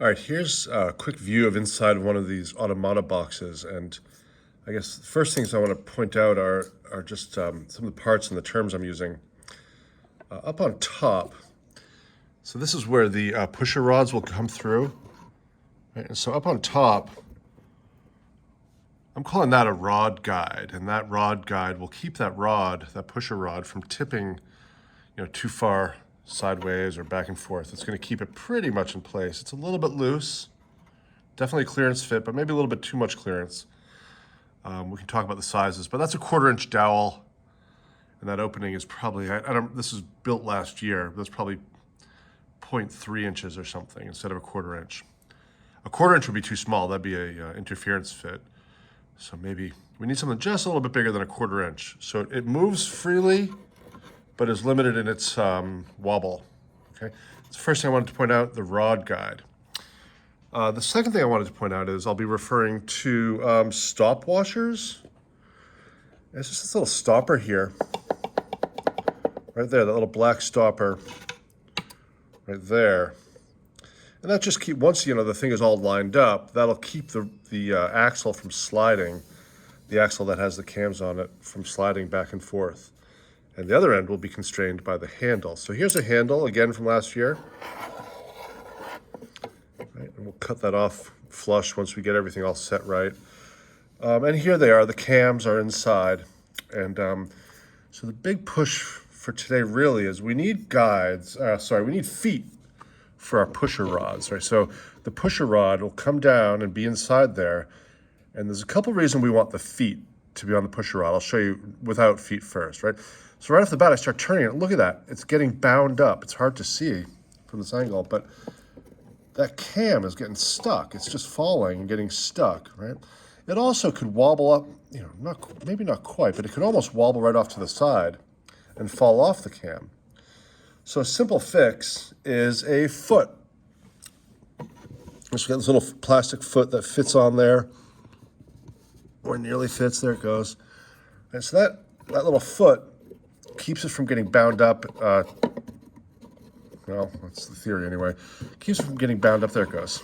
All right, here's a quick view of inside one of these Automata boxes. And I guess the first things I want to point out are just some of the parts and the terms I'm using. Up on top, so this is where the pusher rods will come through. Right? And so up on top, I'm calling that a rod guide. And that rod guide will keep that pusher rod from tipping too far sideways or back and forth. It's going to keep it pretty much in place. It's a little bit loose, definitely clearance fit, but maybe a little bit too much clearance. We can talk about the sizes, but that's a 1/4-inch dowel, and that opening is probably, this was built last year, that's probably 0.3 inches or something instead of a 1/4 inch. A 1/4 inch would be too small. That'd be a interference fit. So maybe we need something just a little bit bigger than a 1/4 inch. So it moves freely, but is limited in its wobble. Okay, that's the first thing I wanted to point out, the rod guide. The second thing I wanted to point out is I'll be referring to stop washers. It's just this little stopper here, right there, that little black stopper right there. And that just once the thing is all lined up, that'll keep the axle from sliding, the axle that has the cams on it from sliding back and forth. And the other end will be constrained by the handle. So here's a handle, again from last year. Right, and we'll cut that off flush once we get everything all set right. And here they are, the cams are inside. And so the big push for today really is we need we need feet for our pusher rods, right? So the pusher rod will come down and be inside there. And there's a couple reasons we want the feet to be on the pusher rod. I'll show you without feet first, right? So right off the bat, I start turning it. Look at that. It's getting bound up. It's hard to see from this angle, but that cam is getting stuck. It's just falling and getting stuck, right? It also could wobble up, maybe not quite, but it could almost wobble right off to the side and fall off the cam. So a simple fix is a foot. Just got this little plastic foot that fits on there, or nearly fits. There it goes. And so that little foot keeps it from getting bound up. Well, that's the theory anyway. Keeps it from getting bound up. There it goes.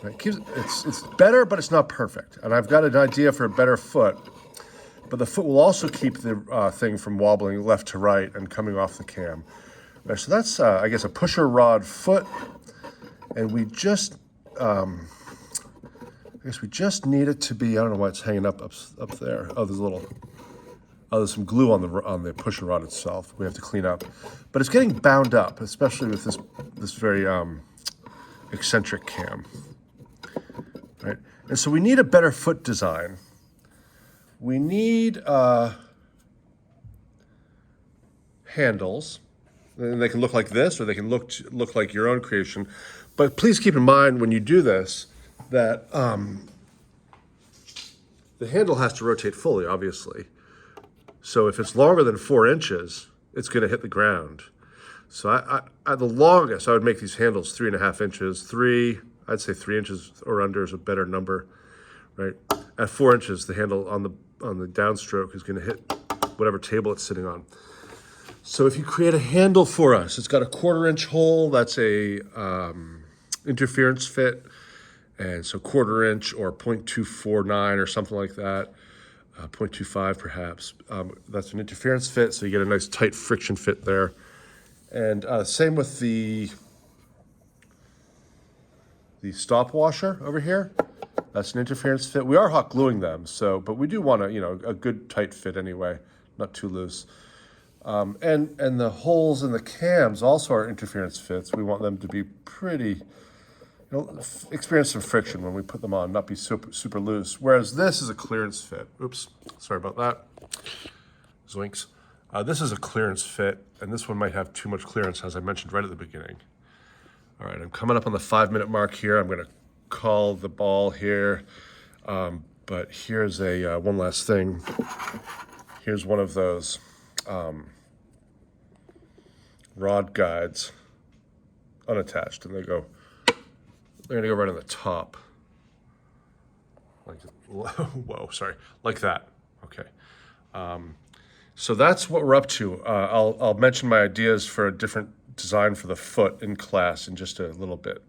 Right, it's better, but it's not perfect. And I've got an idea for a better foot. But the foot will also keep the thing from wobbling left to right and coming off the cam. Right, so that's, I guess, a pusher rod foot. And we just, we just need it to be, I don't know why it's hanging up there. Oh, there's some glue on the pusher rod itself. We have to clean up. But it's getting bound up, especially with this very eccentric cam. Right? And so we need a better foot design. We need handles. And they can look like this, or they can look like your own creation. But please keep in mind when you do this that the handle has to rotate fully, obviously. So if it's longer than 4 inches, it's going to hit the ground. So at the longest, I would make these handles 3.5 inches. I'd say 3 inches or under is a better number, right? At 4 inches, the handle on the downstroke is going to hit whatever table it's sitting on. So if you create a handle for us, it's got a 1/4 inch hole. That's a interference fit. And so 1/4 inch or 0.249 or something like that. 0.25 perhaps. That's an interference fit, so you get a nice tight friction fit there. And same with the stop washer over here. That's an interference fit. We are hot gluing them, but we do want a good tight fit anyway, not too loose. And the holes in the cams also are interference fits. We want them to be pretty, experience some friction when we put them on, not be super loose. Whereas this is a clearance fit. Oops, sorry about that. Zoinks. This is a clearance fit, and this one might have too much clearance, as I mentioned right at the beginning. All right, I'm coming up on the 5-minute mark here. I'm going to call the ball here. But here's one last thing. Here's one of those rod guides, unattached, and they're going to go right on the top. Like that. Okay. So that's what we're up to. I'll mention my ideas for a different design for the foot in class in just a little bit.